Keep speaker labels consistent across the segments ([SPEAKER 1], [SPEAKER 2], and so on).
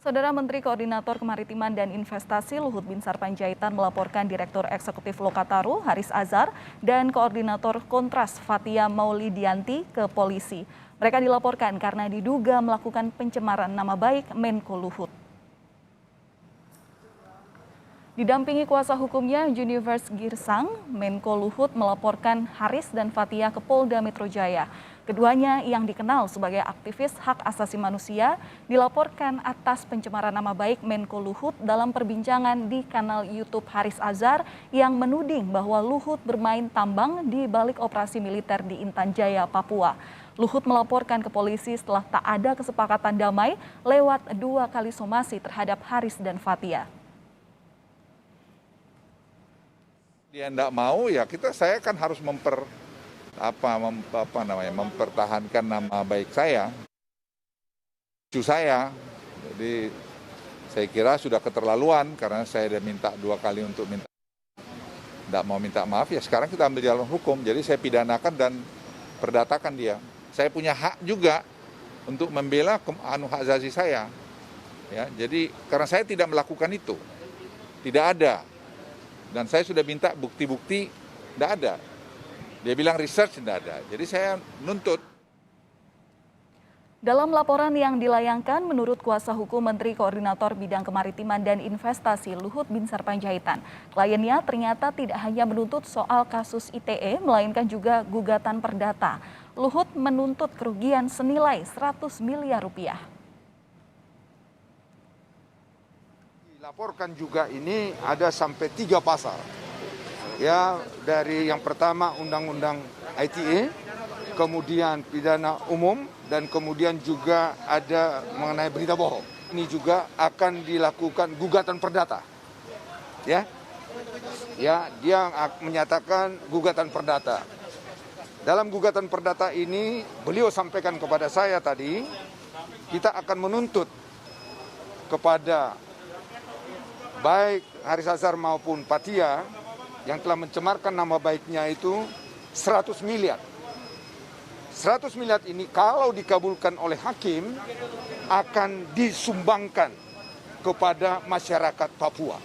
[SPEAKER 1] Saudara Menteri Koordinator Kemaritiman dan Investasi Luhut Binsar Panjaitan melaporkan Direktur Eksekutif Lokataru Haris Azhar dan Koordinator Kontras Fathia Maulidianti ke polisi. Mereka dilaporkan karena diduga melakukan pencemaran nama baik Menko Luhut. Didampingi kuasa hukumnya Juniverse Girsang, Menko Luhut melaporkan Haris dan Fathia ke Polda Metro Jaya. Keduanya yang dikenal sebagai aktivis hak asasi manusia dilaporkan atas pencemaran nama baik Menko Luhut dalam perbincangan di kanal YouTube Haris Azhar yang menuding bahwa Luhut bermain tambang di balik operasi militer di Intan Jaya, Papua. Luhut melaporkan ke polisi setelah tak ada kesepakatan damai lewat 2 kali somasi terhadap Haris dan Fathia.
[SPEAKER 2] Dia tidak mau ya saya kan harus mempertahankan nama baik saya, cucu saya. Jadi saya kira sudah keterlaluan karena saya sudah minta 2 kali untuk tidak mau minta maaf ya sekarang kita ambil jalan hukum. Jadi saya pidanakan dan perdatakan dia. Saya punya hak juga untuk membela hak asasi saya. Ya, jadi karena saya tidak melakukan itu, tidak ada. Dan saya sudah minta bukti-bukti, tidak ada. Dia bilang research tidak ada, jadi saya nuntut.
[SPEAKER 1] Dalam laporan yang dilayangkan, menurut kuasa hukum Menteri Koordinator Bidang Kemaritiman dan Investasi Luhut Binsar Panjaitan, kliennya ternyata tidak hanya menuntut soal kasus ITE, melainkan juga gugatan perdata. Luhut menuntut kerugian senilai 100 miliar rupiah.
[SPEAKER 3] Dilaporkan juga ini ada sampai 3 pasal. Ya, dari yang pertama Undang-Undang ITE, kemudian pidana umum, dan kemudian juga ada mengenai berita bohong. Ini juga akan dilakukan gugatan perdata. Ya, dia menyatakan gugatan perdata. Dalam gugatan perdata ini, beliau sampaikan kepada saya tadi, kita akan menuntut kepada baik Haris Azhar maupun Fathia yang telah mencemarkan nama baiknya itu 100 miliar. 100 miliar ini kalau dikabulkan oleh hakim akan disumbangkan kepada masyarakat Papua.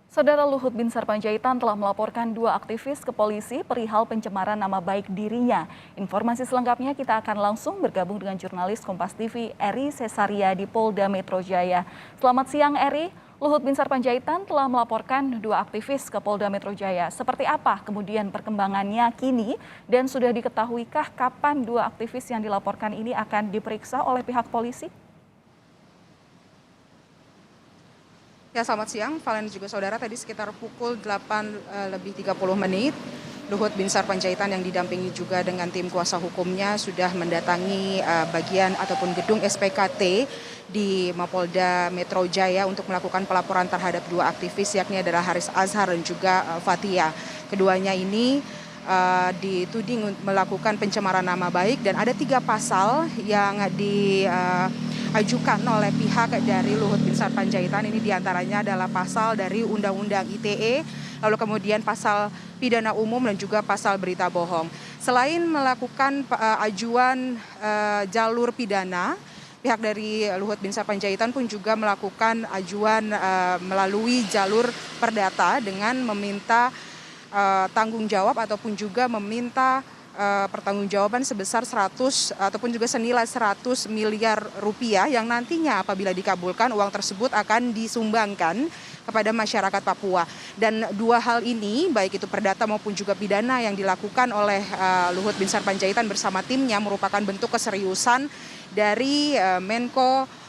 [SPEAKER 1] Saudara Luhut Binsar Panjaitan telah melaporkan 2 aktivis ke polisi perihal pencemaran nama baik dirinya. Informasi selengkapnya kita akan langsung bergabung dengan jurnalis Kompas TV Eri Cesaria di Polda Metro Jaya. Selamat siang Eri, Luhut Binsar Panjaitan telah melaporkan 2 aktivis ke Polda Metro Jaya. Seperti apa kemudian perkembangannya kini dan sudah diketahuikah kapan 2 aktivis yang dilaporkan ini akan diperiksa oleh pihak polisi?
[SPEAKER 4] Ya, selamat siang, Valen juga saudara. Tadi sekitar pukul 8:30 Luhut Binsar Panjaitan yang didampingi juga dengan tim kuasa hukumnya sudah mendatangi bagian ataupun gedung SPKT di Mapolda Metro Jaya untuk melakukan pelaporan terhadap 2 aktivis, yakni adalah Haris Azhar dan juga Fathia. Keduanya ini dituding melakukan pencemaran nama baik dan ada 3 pasal yang diajukan oleh pihak dari Luhut Binsar Panjaitan. Ini diantaranya adalah pasal dari Undang-Undang ITE, lalu kemudian pasal pidana umum dan juga pasal berita bohong. Selain melakukan ajuan jalur pidana, pihak dari Luhut Binsar Panjaitan pun juga melakukan ajuan melalui jalur perdata dengan meminta tanggung jawab ataupun juga meminta pertanggungjawaban sebesar 100 ataupun juga senilai 100 miliar rupiah yang nantinya apabila dikabulkan uang tersebut akan disumbangkan kepada masyarakat Papua. Dan 2 hal ini baik itu perdata maupun juga pidana yang dilakukan oleh Luhut Binsar Panjaitan bersama timnya merupakan bentuk keseriusan dari Menko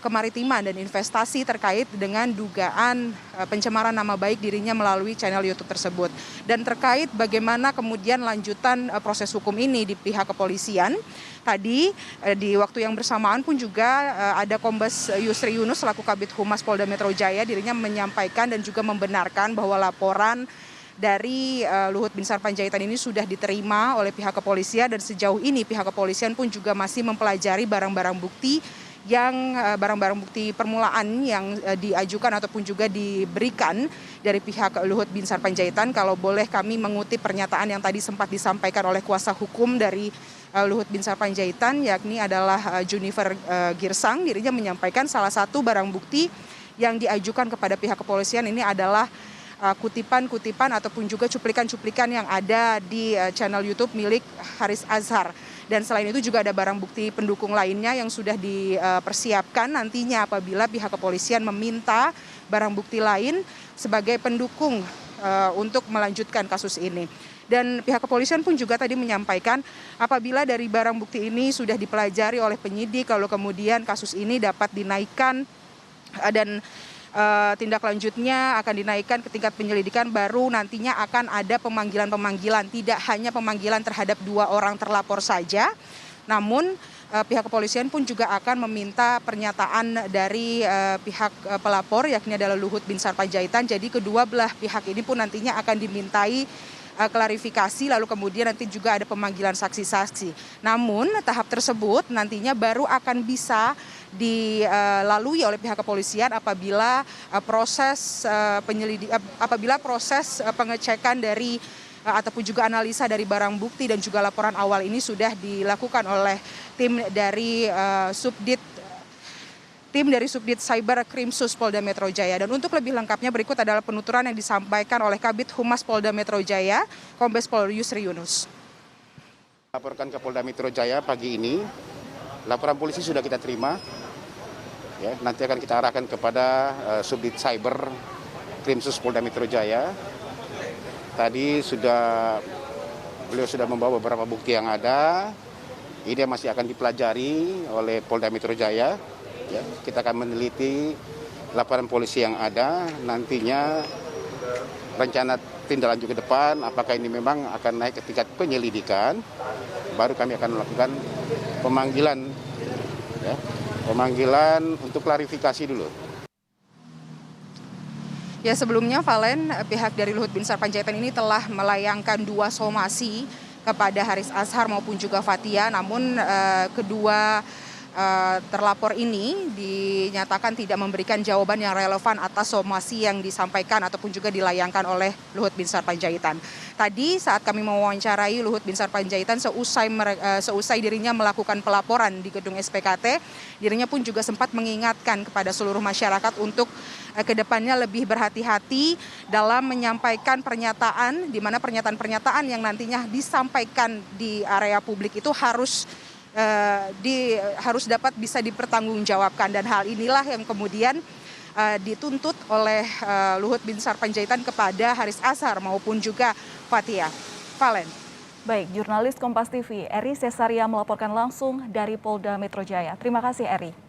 [SPEAKER 4] Kemaritiman dan Investasi terkait dengan dugaan pencemaran nama baik dirinya melalui channel YouTube tersebut. Dan terkait bagaimana kemudian lanjutan proses hukum ini di pihak kepolisian, tadi di waktu yang bersamaan pun juga ada Kombes Yusri Yunus selaku Kabid Humas Polda Metro Jaya, dirinya menyampaikan dan juga membenarkan bahwa laporan dari Luhut Binsar Panjaitan ini sudah diterima oleh pihak kepolisian dan sejauh ini pihak kepolisian pun juga masih mempelajari barang-barang bukti permulaan yang diajukan ataupun juga diberikan dari pihak Luhut Binsar Panjaitan. Kalau boleh kami mengutip pernyataan yang tadi sempat disampaikan oleh kuasa hukum dari Luhut Binsar Panjaitan, yakni adalah Junifer Girsang. Dirinya menyampaikan salah satu barang bukti yang diajukan kepada pihak kepolisian ini adalah kutipan-kutipan ataupun juga cuplikan-cuplikan yang ada di channel YouTube milik Haris Azhar. Dan selain itu juga ada barang bukti pendukung lainnya yang sudah dipersiapkan nantinya apabila pihak kepolisian meminta barang bukti lain sebagai pendukung untuk melanjutkan kasus ini. Dan pihak kepolisian pun juga tadi menyampaikan apabila dari barang bukti ini sudah dipelajari oleh penyidik, lalu kemudian kasus ini dapat dinaikkan dan tindak lanjutnya akan dinaikkan ke tingkat penyelidikan, baru nantinya akan ada pemanggilan-pemanggilan. Tidak hanya pemanggilan terhadap 2 orang terlapor saja, namun pihak kepolisian pun juga akan meminta pernyataan dari pihak pelapor, yakni adalah Luhut Binsar Panjaitan. Jadi kedua belah pihak ini pun nantinya akan dimintai klarifikasi, lalu kemudian nanti juga ada pemanggilan saksi-saksi. Namun tahap tersebut nantinya baru akan bisa dilalui oleh pihak kepolisian apabila proses pengecekan dari ataupun juga analisa dari barang bukti dan juga laporan awal ini sudah dilakukan oleh tim dari Subdit Cyber Krimsus Polda Metro Jaya. Dan untuk lebih lengkapnya berikut adalah penuturan yang disampaikan oleh Kabid Humas Polda Metro Jaya, Kombes Pol Yusri Yunus.
[SPEAKER 5] Laporkan ke Polda Metro Jaya pagi ini, laporan polisi sudah kita terima. Ya, nanti akan kita arahkan kepada Subdit Cyber Krimsus Polda Metro Jaya. Tadi beliau sudah membawa beberapa bukti yang ada. Ini masih akan dipelajari oleh Polda Metro Jaya. Ya, kita akan meneliti laporan polisi yang ada, nantinya rencana tindak lanjut ke depan, apakah ini memang akan naik ke tingkat penyelidikan, baru kami akan melakukan pemanggilan, ya, pemanggilan untuk klarifikasi dulu.
[SPEAKER 4] Ya, sebelumnya Valen, pihak dari Luhut Binsar Panjaitan ini telah melayangkan 2 somasi kepada Haris Azhar maupun juga Fathia, namun kedua terlapor ini dinyatakan tidak memberikan jawaban yang relevan atas somasi yang disampaikan ataupun juga dilayangkan oleh Luhut Binsar Panjaitan. Tadi saat kami mewawancarai Luhut Binsar Panjaitan seusai dirinya melakukan pelaporan di gedung SPKT, dirinya pun juga sempat mengingatkan kepada seluruh masyarakat untuk kedepannya lebih berhati-hati dalam menyampaikan pernyataan, di mana pernyataan-pernyataan yang nantinya disampaikan di area publik itu harus dapat bisa dipertanggungjawabkan, dan hal inilah yang kemudian dituntut oleh Luhut Binsar Panjaitan kepada Haris Azhar maupun juga Fathia. Valen.
[SPEAKER 1] Baik, jurnalis Kompas TV Eri Cesaria melaporkan langsung dari Polda Metro Jaya. Terima kasih, Eri.